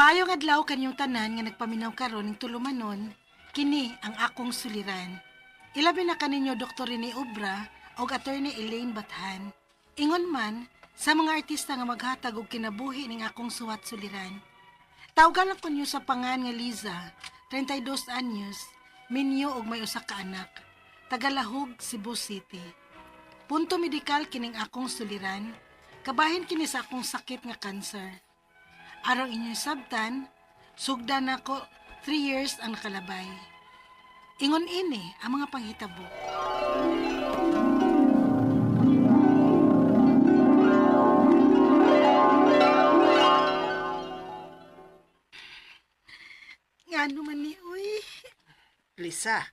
Maayong adlaw kanyong tanan nga nagpaminaw karon ning tulumanon, kini ang akong suliran. Ilabi na kaninyo Dr. Rene Obra o Attorney Elaine Bathan. Ingon man sa mga artista nga maghatag og kinabuhi ning akong suwat suliran. Tawgan lang kunyo sa pangan nga Liza, 32 anyos, minyo og may usa ka anak. Tagalahog, Cebu City. Punto medikal kining akong suliran, kabahin kini sa akong sakit nga cancer. Araw inyo'y sabtan, sugdan ako 3 years ang nakalabay. Ingon ini ang mga panghitabo. Ngano man ni, uy. Lisa,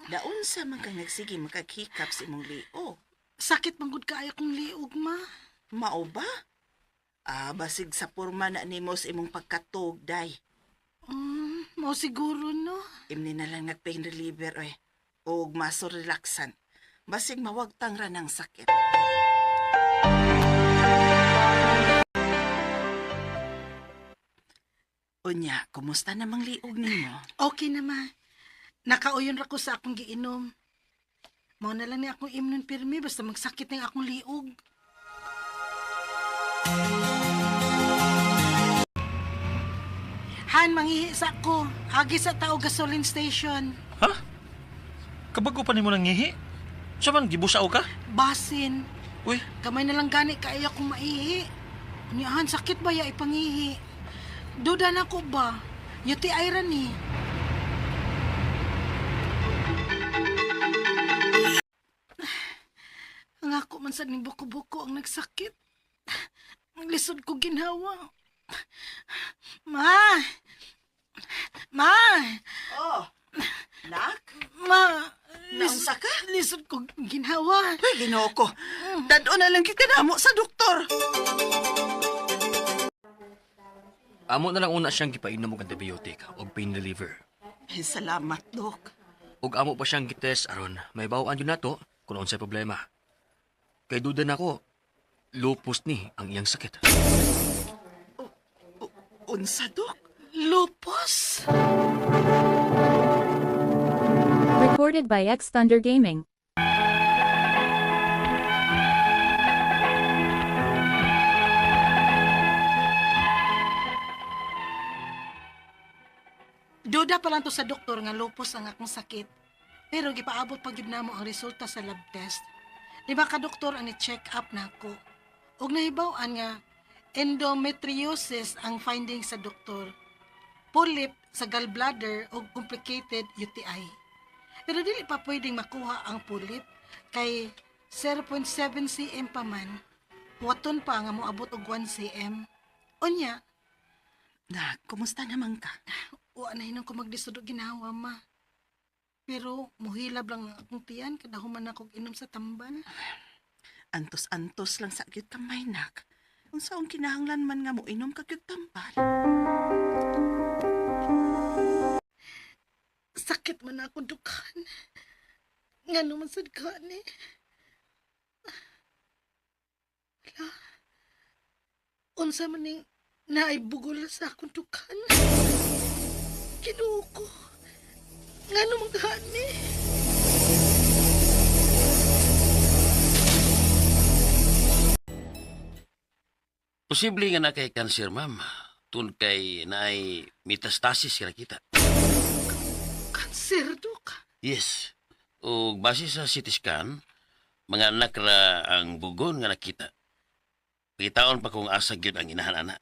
daon sa man kang nagsige makakikap sa imong liog. Sakit manggod kaayo kong liog, ma. Mao ba? Basig sa porma na nimo sa imong pagkatog, day. Mao siguro, no? Imni na lang nag-pain reliever, oy. O muscle relaxant. Basig mawagtang ra ng sakit. Unya, kumusta namang liog nimo? Okay na, ma. Nakauyon ra ko sa akong giinom. Mao na lang ni akong imnon pirmi basta magsakit ng akong liog. Han, manghihi sa ako. Agi sa tao gasoline station. Ha? Kabago pa nimo nang ngihi? Sa man gibusaw ka? Basin. Uy, Kamay na lang gani kaya akong maihi. Niyahan, sakit ba ya ipangihi? Duda na ko ba? UTI ra ni. Ang ako man sa ning buko-buko ang nagsakit. Ang lisod ko ginhawa. Ma! Ma! Oh, nak? Ma! Naunsa ka? Lisod ko ginhawa. Uy, ginoo ko. Dado na lang kita namo sa doktor. Amo na lang una siyang gipainom og antibiotic o pain reliever. Salamat, Dok. Ug amo pa siyang gitest aron may bawaan yun nato kung unsay problema. Kay duda na ko, lupus ni ang iyang sakit. Unsa, Dok? Lupus? Recorded by X Thunder Gaming. Duda pa lang to sa doktor nga lupus ang akong sakit. Pero gipaabot pa gyud namo ang resulta sa lab test. Di ba ka doktor ang i-check up nako? Ug nahibaw-an nga endometriosis ang finding sa doktor. Polyp sa gallbladder o complicated UTI. Pero dili pa pwedeng makuha ang polyp kay 0.7 cm pa man. Waton pa nga moabot og 1 cm. Unya, Nak, kumusta naman ka? wa na hinang ko maglisod og ginawa, ma. Pero muhilab lang ang akong tiyan kada human ako inom sa tambal. Antos-antos lang sa gyud kamay, nak. Kung saong kinahanglan man nga mo inom ka gyud tambal. Sakit man ako dukhan. Nga naman sad ka ni. Hala. Unsa man ning naibugol sa akong dukhan. Kinuha ko. Nga naman ka ni. Posible nga na kay cancer, ma'am. Tun kay naay metastasis ka kita. Kanser, Dok. Yes. O base sa CT scan, mga anak ra ang bugon nga nakita. Pagitaon pa kung asa gyud ang inahan-ana.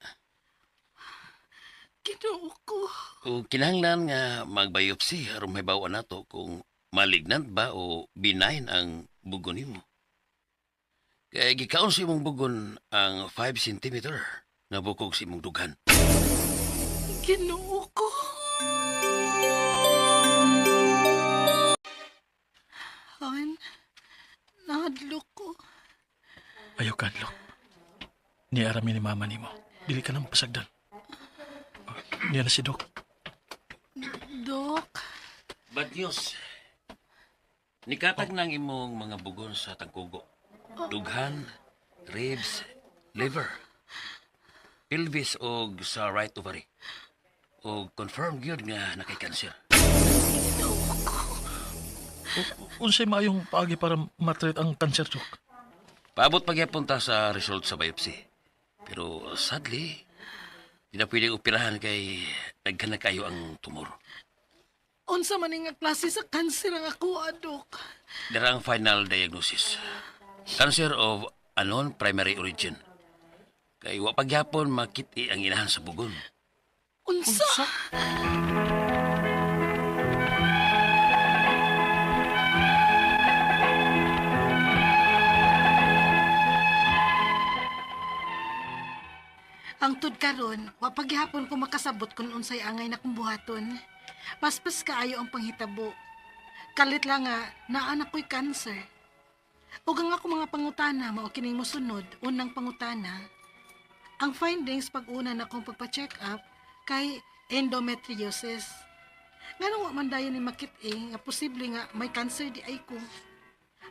Kinuha ko. O kinahanglan nga magbiopsy aron may bawaan nato kung malignant ba o benign ang bugon nimo. Kaya gikaon sa imong bugon ang 5 cm na bukog sa imong dughan. Kinuha ko. Han, nahadlo ko. ayaw kanlo. Ni arami ni mama nimo. Dili ka nang pasagdan. Niya na si Doc. Dok, Bad news. Nikatag ng imong mga bugon sa tangkugo. Dughan, ribs, liver. pelvis o sa right ovary. O confirm gyud nga nakay-cancer. Unsay maayong paagi para matreat ang cancer, Dok? Paabot pagyapon ta sa result sa biopsy. Pero sadly, di na pwedeng operahan kay daghan na kayo ang tumor. Unsa man nga klase sa cancer ang ako, Dok? Darang final diagnosis. Cancer of unknown primary origin. Kay wa pagyapon makit-i ang inahan sa bugon. Unsa? Ang tud karon, wa paghihapon ko makasabot kung unsay angay na kong buhaton. Paspas kaayo ang panghitabo. Kalit lang nga, naanak ko'y cancer. Ug ang ako mga pangutana, mao kining mosunod, unang pangutana. Ang findings pag-una na kong pagpa-check up kay endometriosis. Nga wa man dayon ni makit nga posible nga may cancer di ay ko.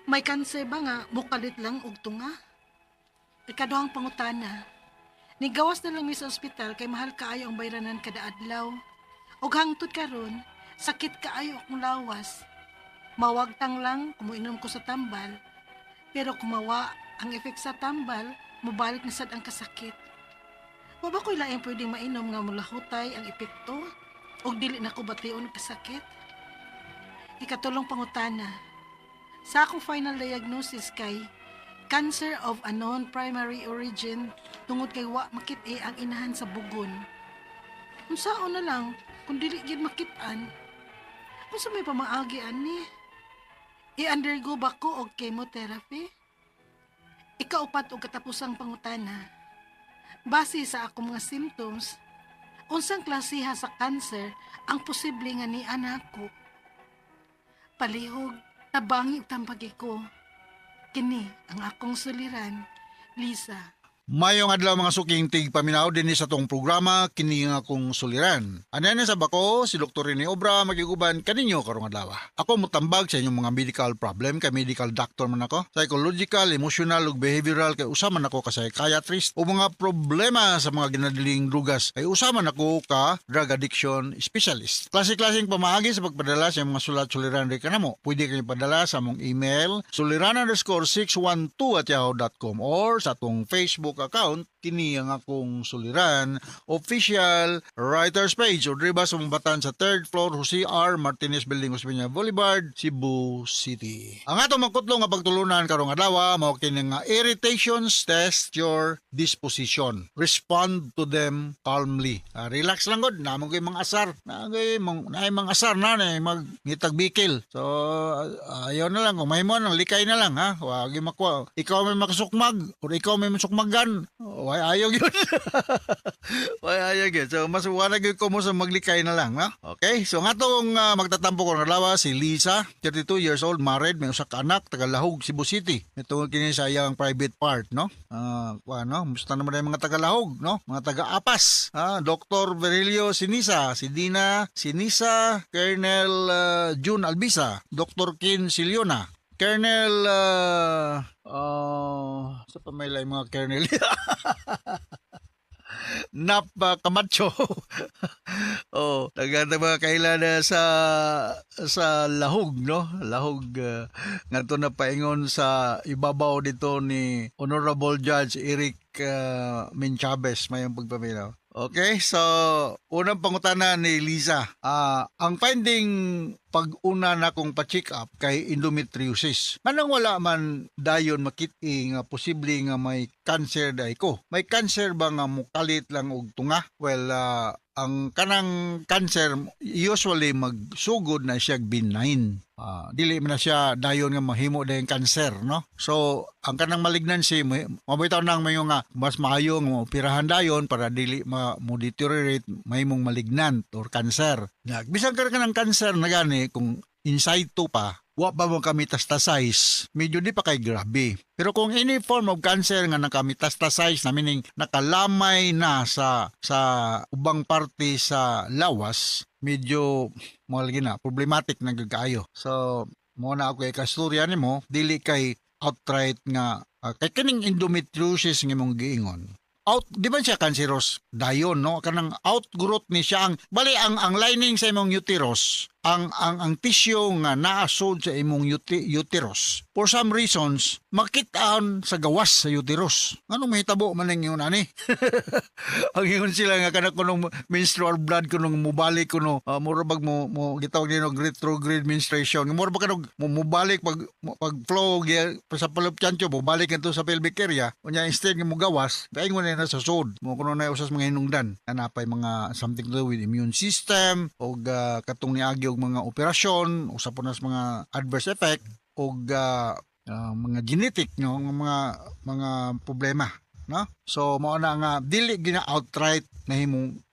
May cancer ba nga mukalit lang og tunga? Ikaduhang pangutana. Nigawas na lang mi sa ospital kay mahal kaayo ang bayranan kada adlaw. Og hangtod karon, sakit kaayo akong lawas. Mawagtang lang kumuinom ko sa tambal. Pero kumawa ang efek sa tambal, mubalik na sad ang kasakit. Wa ba ko'y laing pwedeng mainom nga mulahutay ang epekto? Og dili na ko bation kasakit? Ikatulong pangutana. Sa akong final diagnosis kay cancer of unknown primary origin tungod kay wa makit-i ang inahan sa bugon. Unsaon na lang kung dili gyud makit-an? Unsa may pamaagi ani? I-undergo ba ko og chemotherapy? Ikaupat og katapusang pangutana. Base sa akong mga symptoms, unsang klasiha sa cancer ang posible nga ni anak ko? Palihog, nabangi ug tampagi ko. Kini ang akong suliran, Lisa. Mayong adlaw mga suking tig paminaw din sa tong programa kini nga akong suliran. Anan sa bako si Dr. Rene Obra magiguban kaninyo karong adlaw. Ako motambag sa inyong mga medical problem kay medical doctor man ako. Psychological, emotional ug behavioral kay usa man ako ka psychiatrist o mga problema sa mga ginadiling drugas kay usa man ako ka drug addiction specialist. Klase-klaseng pamaagi sa pagpadala sa mga sulat-suliran ri kanamo. Pwede kayo padala sa among email suliran_612@yahoo.com or sa atong Facebook account kini ang akong suliran official writers page o driba sa Mambatan sa 3rd floor Jose R. Martinez Building, Osmeña Boulevard, Cebu City. Ang atong magkutlo nga pagtulunan karong adlaw mao kini nga irritations test your disposition. Respond to them calmly. Relax lang gud, namo kay mga asar. Naay mga asar na magngitag bikil. So ayaw na lang kung mahimo nang likay na lang ha. Wag makuha. Ikaw may makasukmag o ikaw may masukmagan. Why ayaw yun? Why ayaw yun? So, mas wanag yun ko mo sa maglikay na lang, ha? Okay? So, nga itong magtatampo ko ng lawa, si Lisa, 32 years old, married, may usak anak, tagalahog, Cebu City. Ito kini sa iyang private part, no? Musta naman yung mga tagalahog, no? Mga taga-apas. Dr. Virilio Sinisa, si Dina Sinisa, Colonel June Albisa, Dr. Kin Siliona, Colonel sa pamaylay mga Colonel Nap Camacho. Naganda mga kailan sa lahog, no? Lahog ngadto na paingon sa ibabaw dito ni Honorable Judge Eric Min Chavez mayong pagpaminaw. Okay, so unang pangutana ni Lisa. Ang finding pag-una na kong pa-check up kay endometriosis. Manang wala man dayon makit-i nga posible nga may cancer day ko. May cancer ba nga mukalit lang og tunga? Well, ang kanang cancer usually magsugod na siya benign. Dili man na siya dayon nga mahimo dayong cancer, no? So, ang kanang malignancy mabitaw nang mayo nga mas maayo nga operahan dayon para dili mo deteriorate mahimong malignant or cancer. Bisan ka ng cancer na gani kung in situ pa, wa pa mo kami-metastasize, medyo di pa kay grabe. Pero kung any form of cancer nga naka-metastasize na meaning nakalamay na sa ubang parte sa lawas, medyo malagi na problematic na gagaayo. So mo na ako kay kasturya nimo, dili kay outright nga kay kining endometriosis nga mong giingon. di ba siya cancerous? Dayon, no? Kanang outgrowth ni siya. Ang lining sa imong uterus, ang tissue nga naasod sa imong uterus. For some reasons, makitaan sa gawas sa uterus. Anong mahitabo man ang yun, ani? Ang yun sila nga kanang kunong menstrual blood kunong mubalik kuno murabag mo gitawag nino retrograde menstruation. Murabag kanong mubalik pag flow sa paluptiancho mo balik kanto sa pelvic area. Unya instead nga mo gawas, paingon na sa sod. Mo kuno na usas mga hinungdan. Anapay mga something to do with immune system o katong niagi og mga operasyon, usap po nas mga adverse effect o mga genetic no mga problema, no? So mao na nga dili gina outright na himong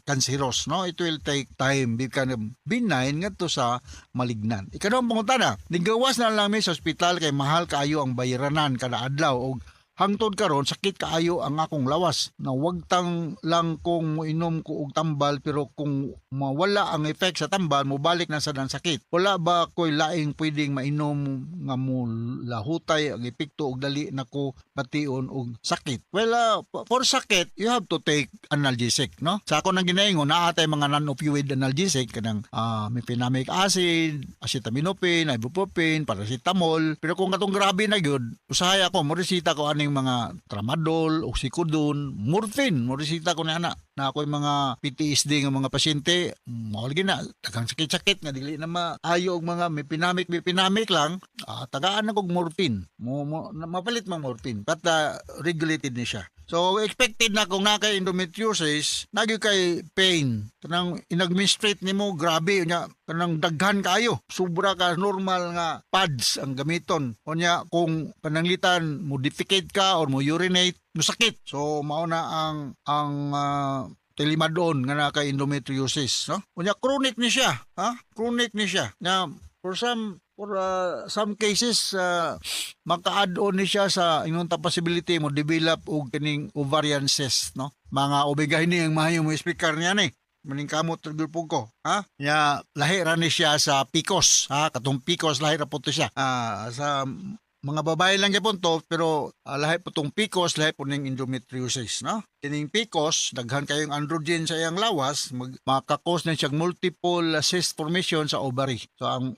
cancerous, no? It will take time because benign ngadto sa malignant. Ikadong pangutana, nigawas na lang mi sa ospital kay mahal kaayo ang bayranan kada adlaw og hangtod karon sakit kaayo ang akong lawas na wagtang lang kung moinom ko og tambal pero kung mawala ang effect sa tambal mobalik na sa dan sakit. Wala ba ko'y laing pwedeng mainom nga mo lahutay ang epekto og dali nako pation og sakit? Well, for sakit you have to take analgesic, no? Sa ako nang ginaingon naa tay mga non-opioid analgesic kanang mefenamic acid, acetaminophen, ibuprofen, paracetamol. Pero kung katong grabe na gyud, usahay ako mo resita ko aning mga tramadol, oxycodone, morphine, moresita ko na ako'y mga PTSD ng mga pasyente, mahal gina, tagang sakit-sakit nga dili na maayo og mga mepinamic lang, tagaan na kog morphine. Mapalit mang morphine, but regulated ni siya. So expected na kung nakay endometriosis, nagyo kay pain. Kanang inadministrate nimo grabe unya kanang daghan kaayo. Sobra ka normal nga pads ang gamiton. Unya kung pananglitan mo defecate ka or mo urinate, mo sakit. So mao na ang telimadon nga naka endometriosis, no? Unya chronic ni siya, ha? Chronic ni siya. Na for some cases maka-add-on ni siya sa ingon ta possibility mo develop og kining ovarian cyst, no? Mga obegahini ang mahayo mo speaker niya ni. Maningkamot tugulpog ko, ha? Ya lahi ra ni siya sa PCOS, ha? Katong PCOS lahi ra po to siya. Sa mga babae lang gyapon to pero lahi po tong PCOS, lahi po ning endometriosis, no? Kining PCOS, daghan kayong androgen sa iyang lawas, makakos na siyang multiple cyst formation sa ovary. So ang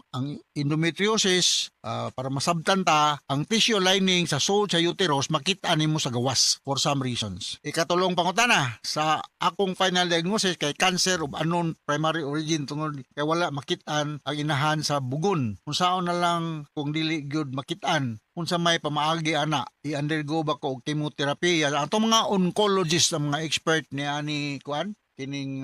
endometriosis, para masabtan ta, ang tissue lining sa sod sa uterus makita nimo sa gawas for some reasons. Ikatulong pangutana, sa akong final diagnosis kay cancer of unknown primary origin tungod kay wala makitaan ang inahan sa bugon. Kung saon na lang kung dili gyud makitaan, unsa may pamaagi ana i-undergo ba ko og chemotherapy. Atong mga oncologist ang mga expert ni ani kuan kining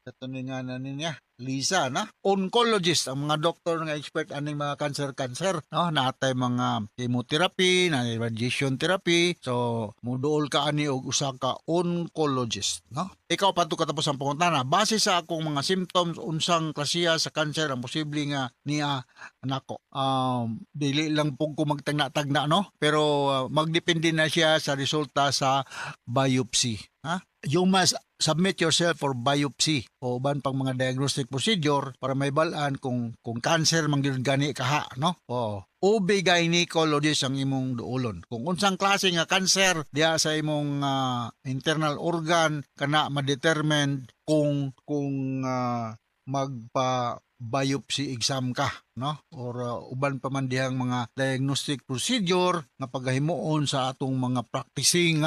katuningan niya Lisa na oncologist ang mga doktor nga expert aning mga cancer no natay mga chemotherapy na radiation therapy. So muduol ka ani og usa ka oncologist, no? Ikaw pato katapos ang pangutana base sa akong mga symptoms unsang klasiya sa cancer ang posible nga niya nako. Dili lang pug ko magtagna-tagna, no? Pero magdepende na siya sa resulta sa biopsy, ha? You must submit yourself for biopsy o ban pang mga diagnostic procedure para may balaan kung cancer man gyud gani kaha, no? OB-gynecologist ang imong duolon. Kung unsang klase nga cancer diha sa imong internal organ kana ma-determine kung magpa biopsy exam ka, no? Or uban pa man dihang mga diagnostic procedure nga pagahimuon sa atong mga practicing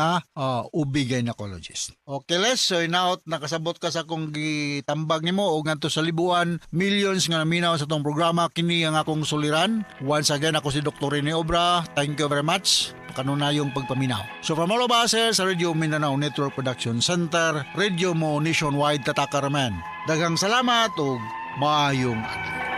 OB-gynecologist. Okay, Les, so inaot nakasabot ka sa akong gitambag nimo og ngadto sa libuan, millions nga naminaw sa atong programa kini ang akong suliran. Once again ako si Dr. Rene Obra. Thank you very much. Kanunayong pagpaminaw. So from all of us sa Radio Mindanao Network Production Center, Radio Mo Nationwide Tatakaraman. Daghang salamat ug maayong adlaw.